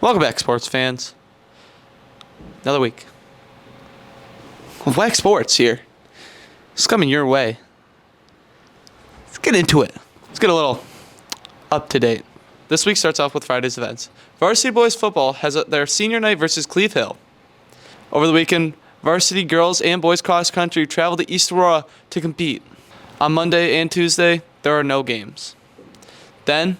Welcome back, sports fans. Another week. WACS Sports here. It's coming your way. Let's get into it. Let's get a little up to date. This week starts off with Friday's events. Varsity boys football has their senior night versus Cleve Hill. Over the weekend, varsity girls and boys cross country travel to East Aurora to compete. On Monday and Tuesday, there are no games. Then,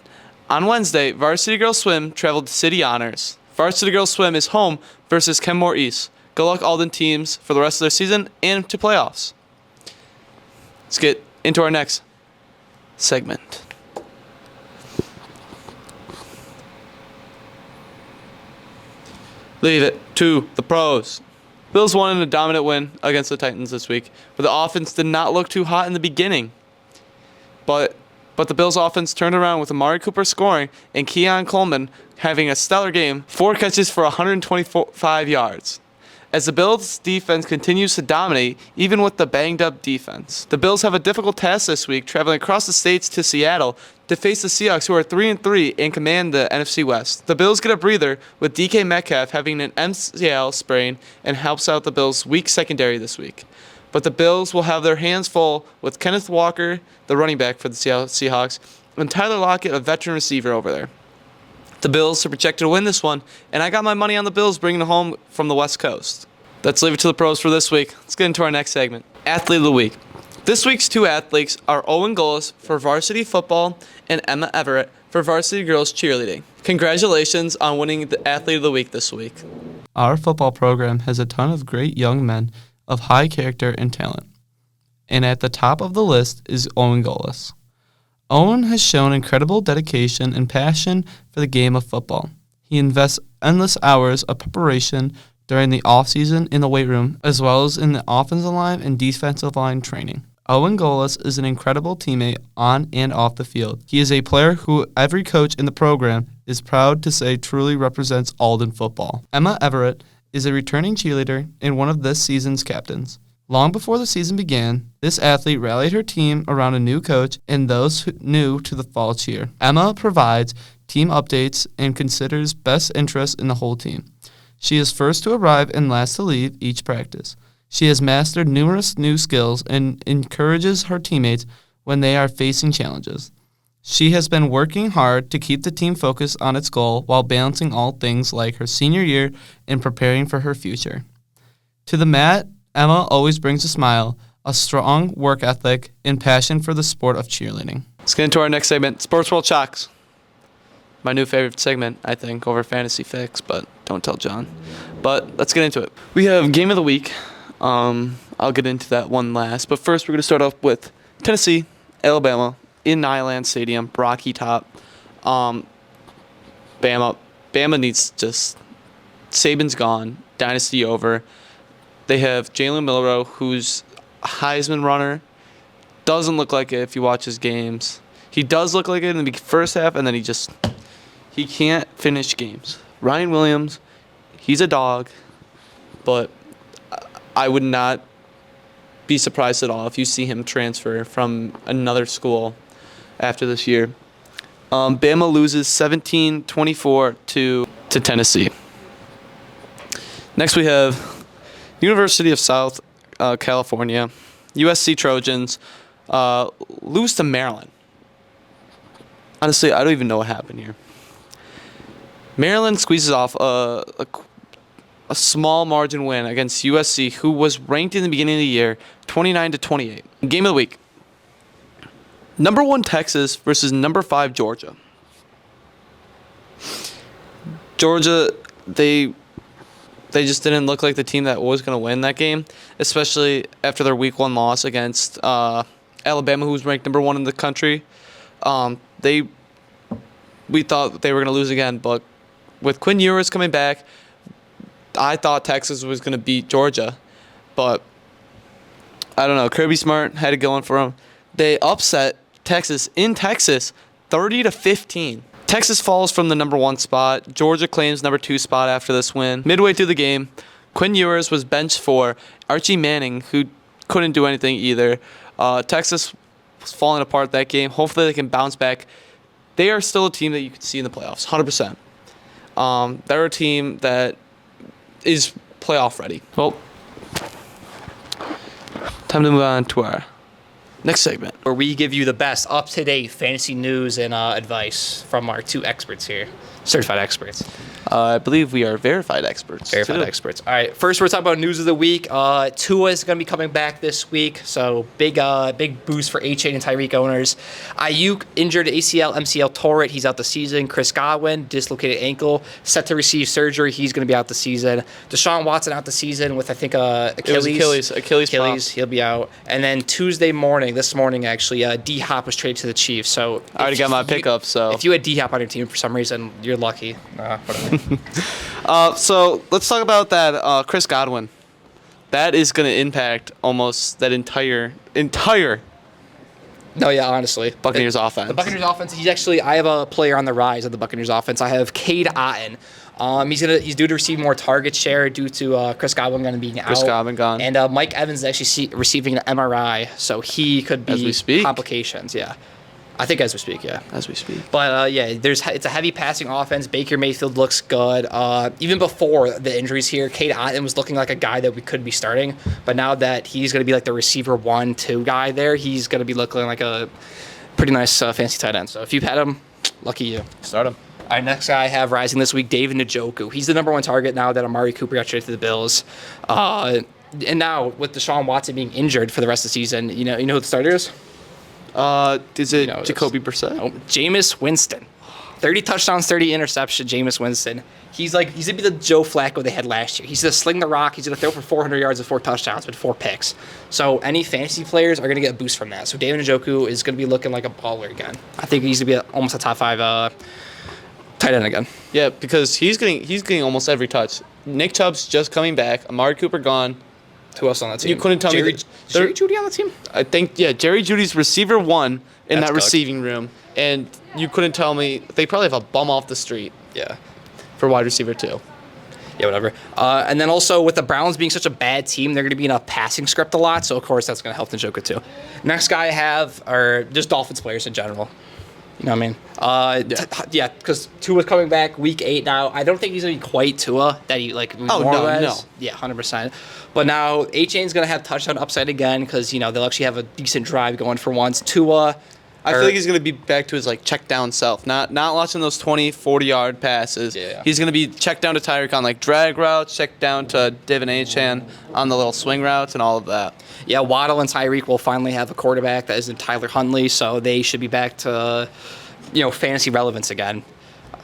on Wednesday, varsity girls swim traveled to City Honors. Varsity girls swim is home versus Kenmore East. Good luck, Alden teams, for the rest of their season and to playoffs. Let's get into our next segment. Leave it to the pros. Bills won in a dominant win against the Titans this week, where the offense did not look too hot in the beginning. But the Bills' offense turned around with Amari Cooper scoring and Keon Coleman having a stellar game, 4 catches for 125 yards. As the Bills' defense continues to dominate, even with the banged-up defense. The Bills have a difficult task this week, traveling across the states to Seattle to face the Seahawks, who are 3-3 and command the NFC West. The Bills get a breather, with DK Metcalf having an MCL sprain and helps out the Bills' weak secondary this week. But the Bills will have their hands full with Kenneth Walker, the running back for the Seahawks, and Tyler Lockett, a veteran receiver over there. The Bills are projected to win this one, and I got my money on the Bills bringing it home from the West Coast. Let's leave it to the pros for this week. Let's get into our next segment. Athlete of the Week. This week's 2 athletes are Owen Gullis for varsity football and Emma Everett for varsity girls cheerleading. Congratulations on winning the Athlete of the Week this week. Our football program has a ton of great young men of high character and talent. And at the top of the list is Owen Gullis. Owen has shown incredible dedication and passion for the game of football. He invests endless hours of preparation during the off-season in the weight room, as well as in the offensive line and defensive line training. Owen Gullis is an incredible teammate on and off the field. He is a player who every coach in the program is proud to say truly represents Alden football. Emma Everett is a returning cheerleader and one of this season's captains. Long before the season began, this athlete rallied her team around a new coach and those new to the fall cheer. Emma provides team updates and considers best interests in the whole team. She is first to arrive and last to leave each practice. She has mastered numerous new skills and encourages her teammates when they are facing challenges. She has been working hard to keep the team focused on its goal while balancing all things like her senior year and preparing for her future. To the mat, Emma always brings a smile, a strong work ethic, and passion for the sport of cheerleading. Let's get into our next segment, Sports World Shocks. My new favorite segment, I think, over Fantasy Fix, but don't tell John. But let's get into it. We have Game of the Week. I'll get into that one last. But first, we're going to start off with Tennessee, Alabama, in Nyland Stadium, Rocky Top. Bama needs just... Saban's gone. Dynasty over. They have Jalen Milroe, who's a Heisman runner. Doesn't look like it if you watch his games. He does look like it in the first half, and then he can't finish games. Ryan Williams, he's a dog, but I would not be surprised at all if you see him transfer from another school after this year. Bama loses 17-24 to Tennessee. Next we have University of South California. USC Trojans lose to Maryland. Honestly, I don't even know what happened here. Maryland squeezes off a small margin win against USC, who was ranked in the beginning of the year, 29-28. Game of the week. Number 1 Texas versus number 5 Georgia. Georgia, they just didn't look like the team that was going to win that game, especially after their week 1 loss against Alabama, who was ranked number 1 in the country. We thought they were going to lose again, but with Quinn Ewers coming back, I thought Texas was going to beat Georgia, but I don't know. Kirby Smart had it going for them. They upset Texas in Texas, 30-15. Texas falls from the number 1 spot. Georgia claims number 2 spot after this win. Midway through the game, Quinn Ewers was benched for Archie Manning, who couldn't do anything either. Texas was falling apart that game. Hopefully they can bounce back. They are still a team that you can see in the playoffs, 100%. They're a team that is playoff ready. Well, time to move on to our next segment. Where we give you the best up-to-date fantasy news and advice from our two experts here, certified experts. I believe we are verified experts. Verified experts. All right, first we're talking about news of the week. Tua is going to be coming back this week, so big boost for A-Chain and Tyreek owners. Ayuk injured ACL, MCL, tore it. He's out the season. Chris Godwin, dislocated ankle, set to receive surgery. He's going to be out the season. Deshaun Watson out the season with, I think, Achilles. Achilles. He'll be out. And then this morning actually, D-Hop was traded to the Chiefs. So I already got my pickup, so. If you had D-Hop on your team for some reason, you're lucky. Whatever. So let's talk about that Chris Godwin. That is going to impact almost that entire No, yeah, honestly. Buccaneers offense. The Buccaneers offense, I have a player on the rise of the Buccaneers offense. I have Cade Otton. He's due to receive more target share due to Chris Godwin being out. Chris Godwin gone. And Mike Evans is actually receiving an MRI, so he could be as we speak? Complications, yeah. I think as we speak, yeah. As we speak. But, it's a heavy passing offense. Baker Mayfield looks good. Even before the injuries here, Cade Otton was looking like a guy that we could be starting. But now that he's going to be like the receiver 1-2 guy there, he's going to be looking like a pretty nice fancy tight end. So if you've had him, lucky you. Start him. All right, next guy I have rising this week, David Njoku. He's the number one target now that Amari Cooper got traded to the Bills. And now with Deshaun Watson being injured for the rest of the season, you know who the starter is? Is it Jacoby Brissett? No, Jameis Winston. 30 touchdowns, 30 interceptions, Jameis Winston. He's going to be the Joe Flacco they had last year. He's going to sling the rock. He's going to throw for 400 yards and 4 touchdowns with 4 picks. So any fantasy players are going to get a boost from that. So David Njoku is going to be looking like a baller again. I think he's going to be almost a top 5 tight end again. Yeah, because he's getting almost every touch. Nick Chubb's just coming back. Amari Cooper gone. Who else on that team? You couldn't tell me. Jerry Jeudy on the team? I think, yeah, Jerry Jeudy's receiver 1 in That's that cooked. receiving room. And you couldn't tell me. They probably have a bum off the street Yeah. for wide receiver 2. Yeah, whatever. And then also with the Browns being such a bad team, they're going to be in a passing script a lot. So, of course, that's going to help Njoku too. Next guy I have are just Dolphins players in general. You know what I mean? Because Tua's coming back week 8 now. I don't think he's going to be quite Tua that he like. No. Yeah, 100%. But now A-Chain's going to have touchdown upside again because they'll actually have a decent drive going for once. Tua. I feel like he's going to be back to his check down self, not watching those 20, 40-yard passes. Yeah. He's going to be checked down to Tyreek on drag routes, checked down to Devin Achane on the little swing routes and all of that. Yeah, Waddle and Tyreek will finally have a quarterback that isn't Tyler Huntley, so they should be back to fantasy relevance again.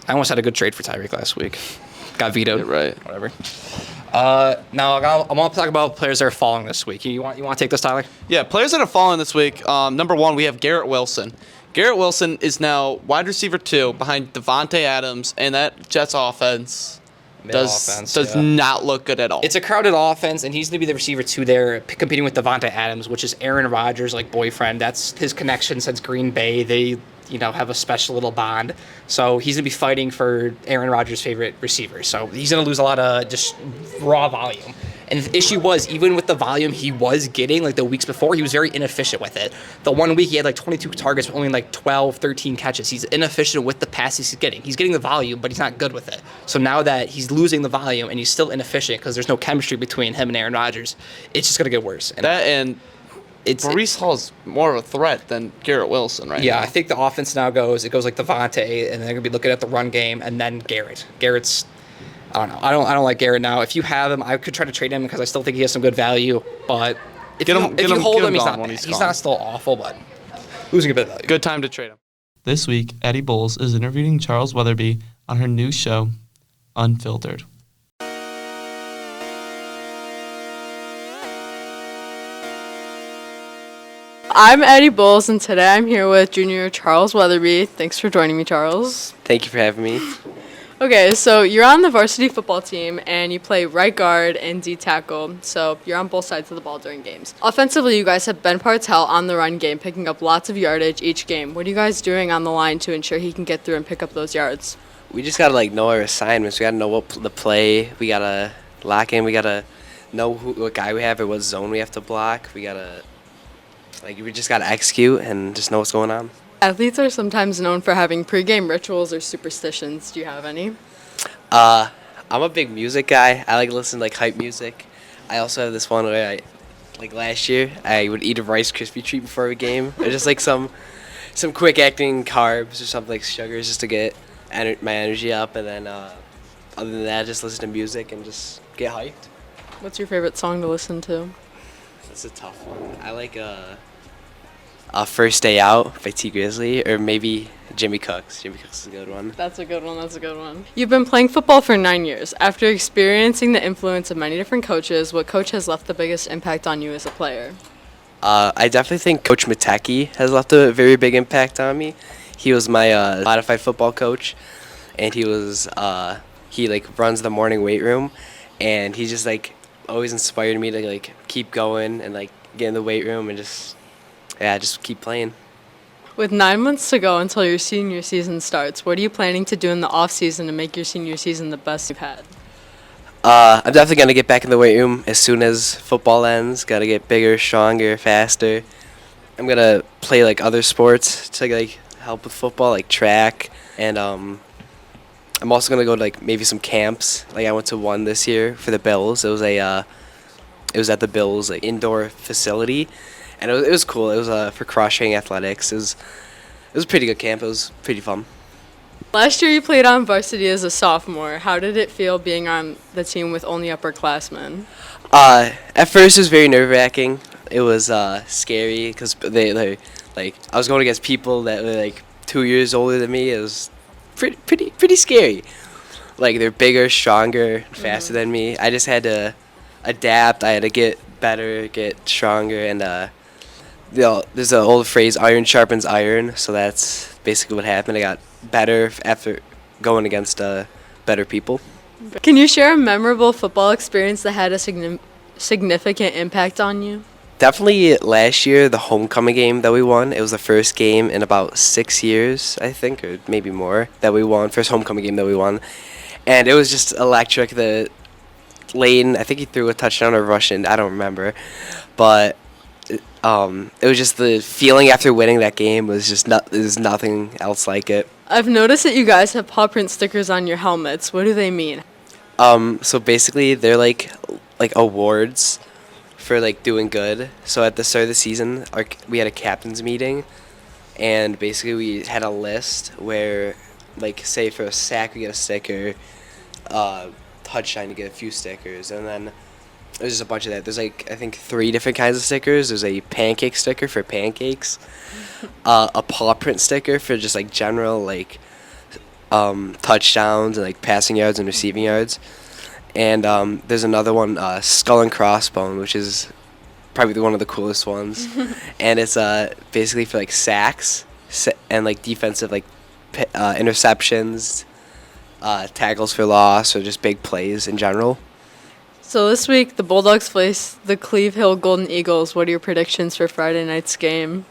I almost had a good trade for Tyreek last week. Got vetoed. Yeah, right. Whatever. Now I want to talk about players that are falling this week. You want to take this, Tyler? Yeah, players that are falling this week. Number 1, we have Garrett Wilson. Garrett Wilson is now wide receiver 2 behind Devontae Adams, and that Jets offense does not look good at all. It's a crowded offense, and he's going to be the receiver 2 there, competing with Devontae Adams, which is Aaron Rodgers' boyfriend. That's his connection since Green Bay. They have a special little bond. So he's going to be fighting for Aaron Rodgers' favorite receiver. So he's going to lose a lot of just raw volume. And the issue was, even with the volume he was getting, the weeks before, he was very inefficient with it. The one week he had 22 targets, but only 12, 13 catches. He's inefficient with the passes he's getting. He's getting the volume, but he's not good with it. So now that he's losing the volume and he's still inefficient because there's no chemistry between him and Aaron Rodgers, it's just going to get worse. And Breece Hall's more of a threat than Garrett Wilson right now. Yeah, I think the offense now goes like Devontae, and they're going to be looking at the run game, and then Garrett. Garrett's, I don't know. I don't like Garrett now. If you have him, I could try to trade him because I still think he has some good value. But if you hold him, he's not bad. He's not still awful, but losing a bit of value. Good time to trade him. This week, Addie Bowles is interviewing Charles Weatherby on her new show, Unfiltered. I'm Addie Bowles, and today I'm here with junior Charles Weatherby. Thanks for joining me, Charles. Thank you for having me. Okay, so you're on the varsity football team, and you play right guard and D tackle, so you're on both sides of the ball during games. Offensively, you guys have Ben Partel on the run game, picking up lots of yardage each game. What are you guys doing on the line to ensure he can get through and pick up those yards? We just got to know our assignments. We got to know what the play. We got to lock in. We got to know what guy we have or what zone we have to block. We got to... we just got to execute and just know what's going on. Athletes are sometimes known for having pregame rituals or superstitions. Do you have any? I'm a big music guy. I like to listen to like hype music. I also have this one where like last year, I would eat a Rice Krispie treat before a game, or just like some quick acting carbs or something like sugars, just to get my energy up. And then other than that, just listen to music and just get hyped. What's your favorite song to listen to? That's a tough one. I like First Day Out by T Grizzly, or maybe Jimmy Cooks. Jimmy Cooks is a good one. That's a good one. That's a good one. You've been playing football for 9 years. After experiencing the influence of many different coaches, what coach has left the biggest impact on you as a player? I definitely think Coach Matecki has left a very big impact on me. He was my modified football coach, and he like runs the morning weight room, and he just like always inspired me to like keep going and like get in the weight room and just keep playing. With 9 months to go until your senior season starts, what are you planning to do in the off season to make your senior season the best you've had? I'm definitely gonna get back in the weight room as soon as football ends. Gotta get bigger, stronger, faster. I'm gonna play like other sports to like help with football, like track, and I'm also gonna go to like maybe some camps. Like I went to one this year for the Bills. It was at the Bills like indoor facility, and it was cool. It was for cross training athletics. It was a pretty good camp. It was pretty fun. Last year you played on varsity as a sophomore. How did it feel being on the team with only upperclassmen? At first it was very nerve-wracking. It was scary because they like I was going against people that were like 2 years older than me. It was pretty scary. Like they're bigger, stronger, faster than me. I just had to adapt. I had to get better, get stronger, and there's an old phrase, iron sharpens iron. So that's basically what happened. I got better after going against better people. Can you share a memorable football experience that had a significant impact on you? Definitely last year, the homecoming game that we won. It was the first game in about 6 years, I think, or maybe more, that we won. First homecoming game that we won. And it was just electric. The Layton, I think he threw a touchdown or rushing, I don't remember. But it was just the feeling after winning that game was just there's nothing else like it. I've noticed that you guys have paw print stickers on your helmets. What do they mean? So basically, they're like awards for like doing good. So at the start of the season, we had a captain's meeting, and basically we had a list where, like, say for a sack we get a sticker, touchdown you get a few stickers, and then there's just a bunch of that. There's like I think 3 different kinds of stickers. There's a pancake sticker for pancakes, a paw print sticker for just like general like touchdowns and like passing yards and receiving yards. And there's another one, skull and crossbone, which is probably one of the coolest ones. And it's basically for like sacks and like defensive like interceptions, tackles for loss, or just big plays in general. So this week, the Bulldogs face the Cleve Hill Golden Eagles. What are your predictions for Friday night's game?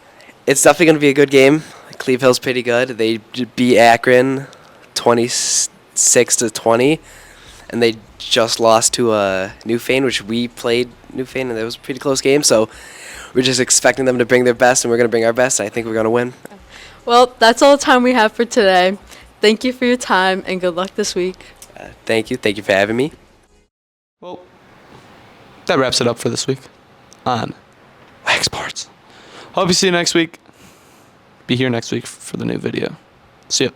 It's definitely going to be a good game. Cleve Hill's pretty good. They beat Akron 26-20, and they just lost to Newfane, which we played Newfane, and it was a pretty close game. So we're just expecting them to bring their best, and we're going to bring our best. I think we're going to win. Well, that's all the time we have for today. Thank you for your time, and good luck this week. Thank you. Thank you for having me. Well, that wraps it up for this week on WACS Sports. Hope you see you next week. Be here next week for the new video. See ya.